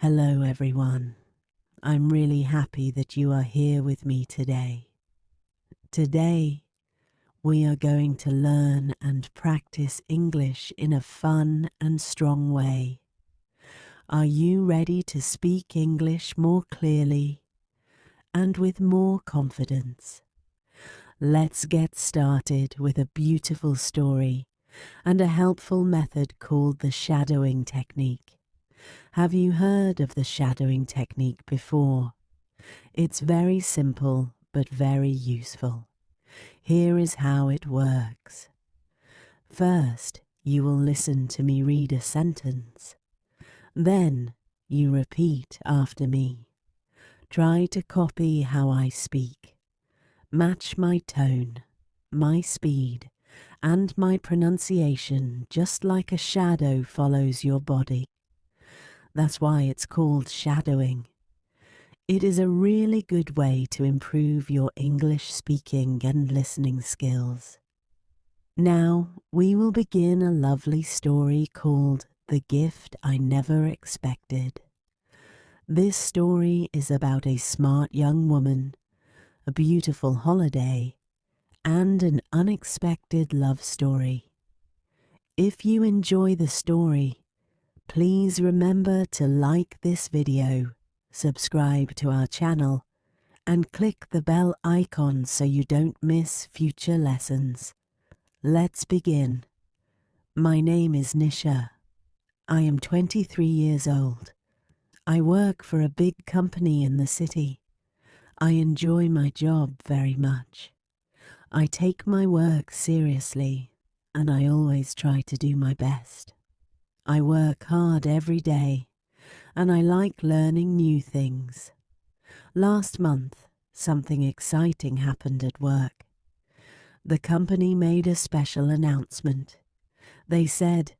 Hello everyone. I'm really happy that you are here with me today. Today, we are going to learn and practice English in a fun and strong way. Are you ready to speak English more clearly and with more confidence? Let's get started with a beautiful story and a helpful method called the shadowing technique. Have you heard of the shadowing technique before? It's very simple but very useful. Here is how it works. First, you will listen to me read a sentence. Then, you repeat after me. Try to copy how I speak. Match my tone, my speed, and my pronunciation just like a shadow follows your body. That's why it's called shadowing. It is a really good way to improve your English speaking and listening skills. Now we will begin a lovely story called The Gift I Never Expected. This story is about a smart young woman, a beautiful holiday, and an unexpected love story. If you enjoy the story, please remember to like this video, subscribe to our channel, and click the bell icon so you don't miss future lessons. Let's begin. My name is Nisha. I am 23 years old. I work for a big company in the city. I enjoy my job very much. I take my work seriously, and I always try to do my best. I work hard every day, and I like learning new things. Last month, something exciting happened at work. The company made a special announcement. They said,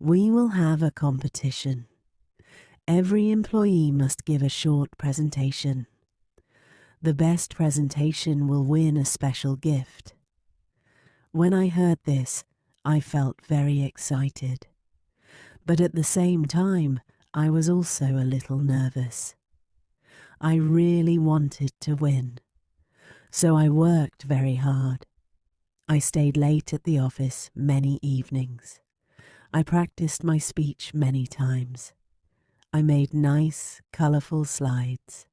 "We will have a competition. Every employee must give a short presentation. The best presentation will win a special gift." When I heard this, I felt very excited. But at the same time, I was also a little nervous. I really wanted to win, so I worked very hard. I stayed late at the office many evenings. I practiced my speech many times. I made nice, colourful slides.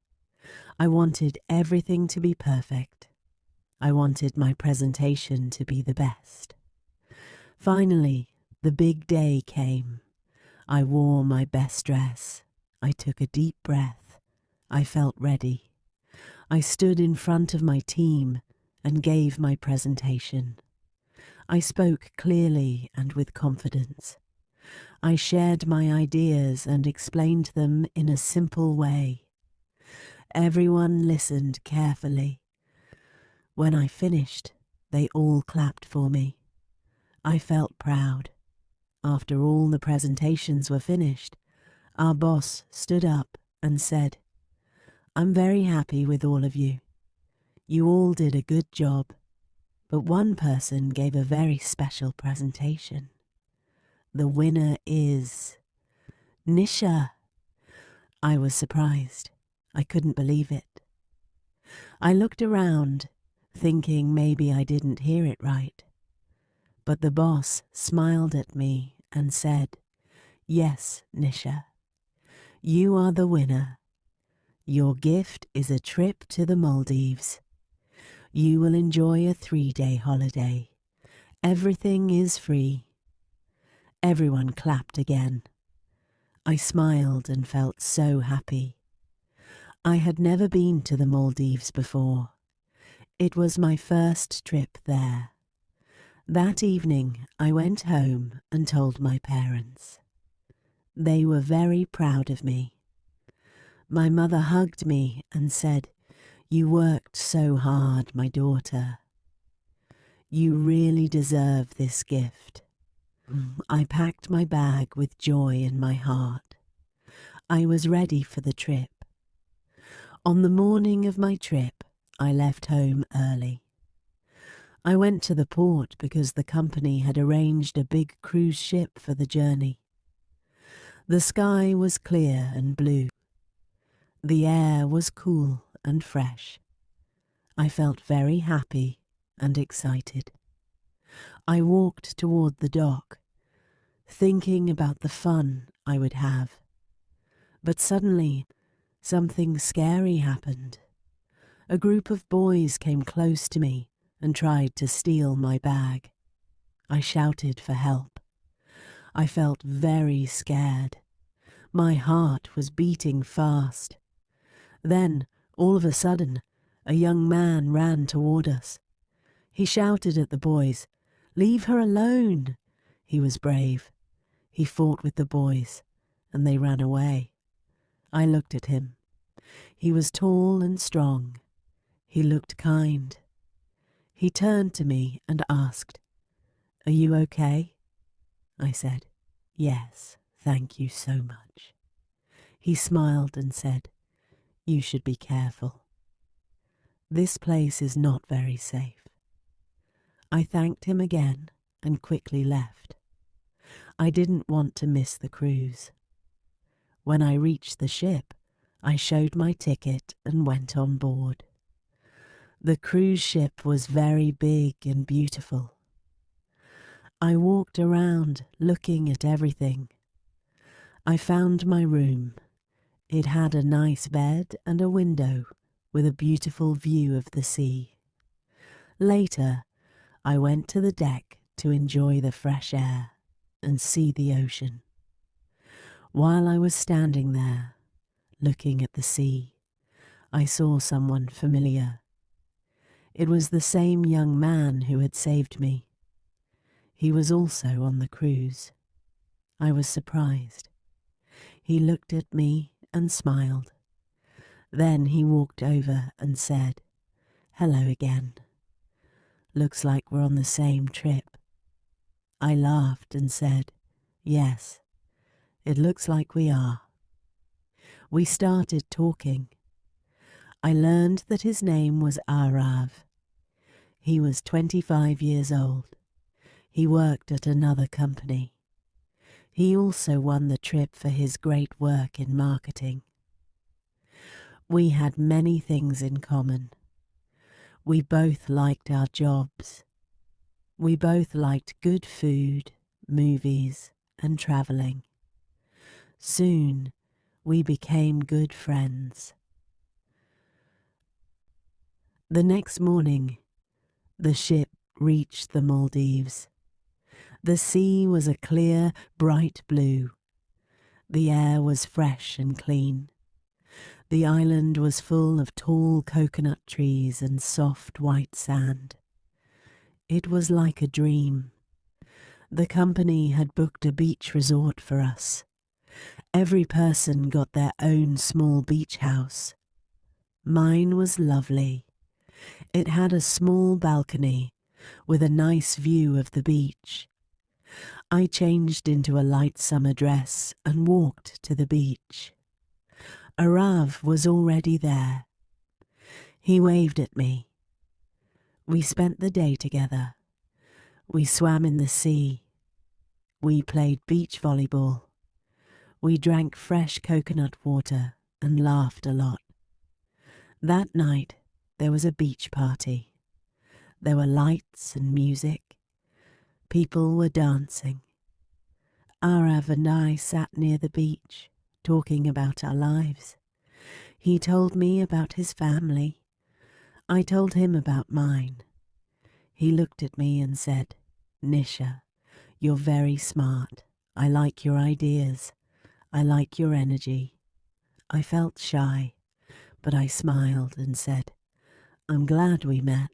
I wanted everything to be perfect. I wanted my presentation to be the best. Finally, the big day came. I wore my best dress. I took a deep breath. I felt ready. I stood in front of my team and gave my presentation. I spoke clearly and with confidence. I shared my ideas and explained them in a simple way. Everyone listened carefully. When I finished, they all clapped for me. I felt proud. After all the presentations were finished, our boss stood up and said, "I'm very happy with all of you. You all did a good job, but one person gave a very special presentation. The winner is Nisha." I was surprised. I couldn't believe it. I looked around, thinking maybe I didn't hear it right. But the boss smiled at me and said, "Yes, Nisha, you are the winner. Your gift is a trip to the Maldives. You will enjoy a 3-day holiday. Everything is free." Everyone clapped again. I smiled and felt so happy. I had never been to the Maldives before. It was my first trip there. That evening, I went home and told my parents. They were very proud of me. My mother hugged me and said, "You worked so hard, my daughter. You really deserve this gift." I packed my bag with joy in my heart. I was ready for the trip. On the morning of my trip, I left home early. I went to the port because the company had arranged a big cruise ship for the journey. The sky was clear and blue. The air was cool and fresh. I felt very happy and excited. I walked toward the dock, thinking about the fun I would have. But suddenly, something scary happened. A group of boys came close to me and tried to steal my bag. I shouted for help. I felt very scared. My heart was beating fast. Then, all of a sudden, a young man ran toward us. He shouted at the boys, "Leave her alone!" He was brave. He fought with the boys, and they ran away. I looked at him. He was tall and strong. He looked kind. He turned to me and asked, "Are you okay?" I said, "Yes, thank you so much." He smiled and said, "You should be careful. This place is not very safe." I thanked him again and quickly left. I didn't want to miss the cruise. When I reached the ship, I showed my ticket and went on board. The cruise ship was very big and beautiful. I walked around looking at everything. I found my room. It had a nice bed and a window with a beautiful view of the sea. Later, I went to the deck to enjoy the fresh air and see the ocean. While I was standing there, looking at the sea, I saw someone familiar. It was the same young man who had saved me. He was also on the cruise. I was surprised. He looked at me and smiled. Then he walked over and said, "Hello again. Looks like we're on the same trip." I laughed and said, "Yes, it looks like we are." We started talking. I learned that his name was Arav. He was 25 years old. He worked at another company. He also won the trip for his great work in marketing. We had many things in common. We both liked our jobs. We both liked good food, movies, and traveling. Soon, we became good friends. The next morning, the ship reached the Maldives. The sea was a clear, bright blue. The air was fresh and clean. The island was full of tall coconut trees and soft white sand. It was like a dream. The company had booked a beach resort for us. Every person got their own small beach house. Mine was lovely. It had a small balcony with a nice view of the beach. I changed into a light summer dress and walked to the beach. Arav was already there. He waved at me. We spent the day together. We swam in the sea. We played beach volleyball. We drank fresh coconut water and laughed a lot. That night, there was a beach party. There were lights and music. People were dancing. Arav and I sat near the beach, talking about our lives. He told me about his family. I told him about mine. He looked at me and said, "Nisha, you're very smart. I like your ideas. I like your energy." I felt shy, but I smiled and said, "I'm glad we met."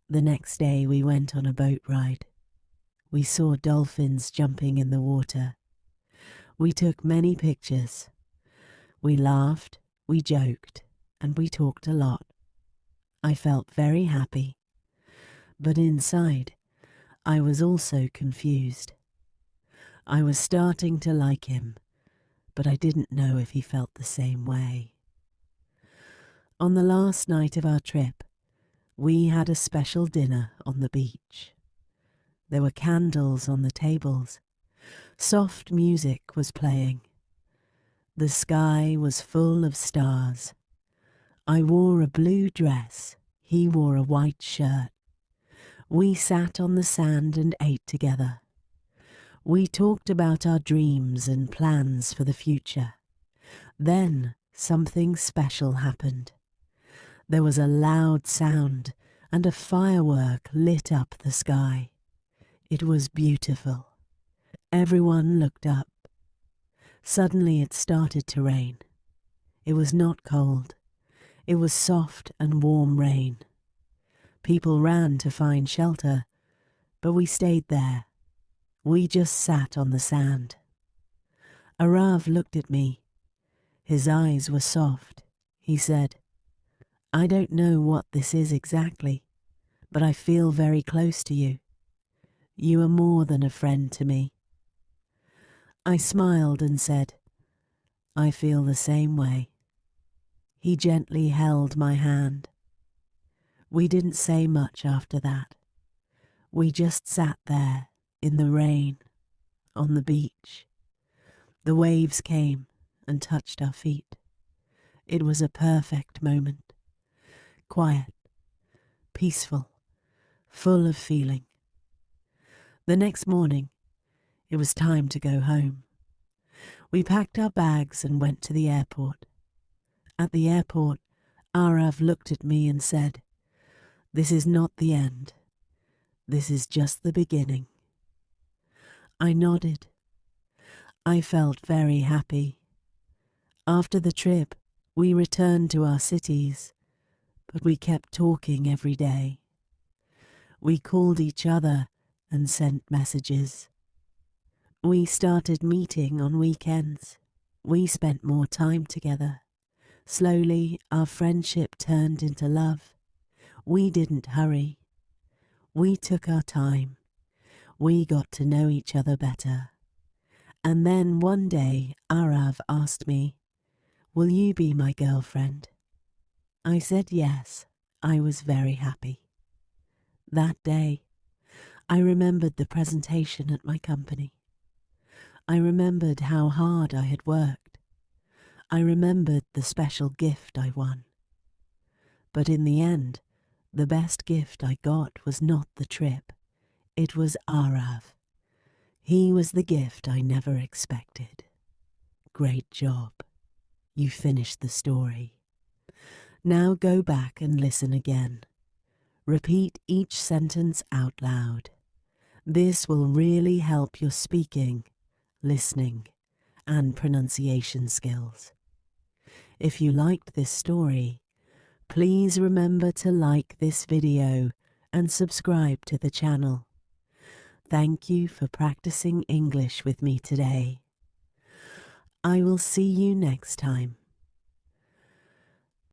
The next day we went on a boat ride. We saw dolphins jumping in the water. We took many pictures. We laughed, we joked, and we talked a lot. I felt very happy, but inside, I was also confused. I was starting to like him, but I didn't know if he felt the same way. On the last night of our trip, we had a special dinner on the beach. There were candles on the tables. Soft music was playing. The sky was full of stars. I wore a blue dress. He wore a white shirt. We sat on the sand and ate together. We talked about our dreams and plans for the future. Then something special happened. There was a loud sound and a firework lit up the sky. It was beautiful. Everyone looked up. Suddenly it started to rain. It was not cold. It was soft and warm rain. People ran to find shelter, but we stayed there. We just sat on the sand. Arav looked at me. His eyes were soft. He said, "I don't know what this is exactly, but I feel very close to you. You are more than a friend to me." I smiled and said, "I feel the same way." He gently held my hand. We didn't say much after that. We just sat there in the rain, on the beach. The waves came and touched our feet. It was a perfect moment. Quiet, peaceful, full of feeling. The next morning, it was time to go home. We packed our bags and went to the airport. At the airport, Arav looked at me and said, "This is not the end. This is just the beginning." I nodded. I felt very happy. After the trip, we returned to our cities, but we kept talking every day. We called each other and sent messages. We started meeting on weekends. We spent more time together. Slowly, our friendship turned into love. We didn't hurry. We took our time. We got to know each other better. And then one day, Arav asked me, "Will you be my girlfriend?" I said yes. I was very happy. That day, I remembered the presentation at my company. I remembered how hard I had worked. I remembered the special gift I won. But in the end, the best gift I got was not the trip. It was Arav. He was the gift I never expected. Great job. You finished the story. Now go back and listen again. Repeat each sentence out loud. This will really help your speaking, listening, and pronunciation skills. If you liked this story, please remember to like this video and subscribe to the channel. Thank you for practicing English with me today. I will see you next time.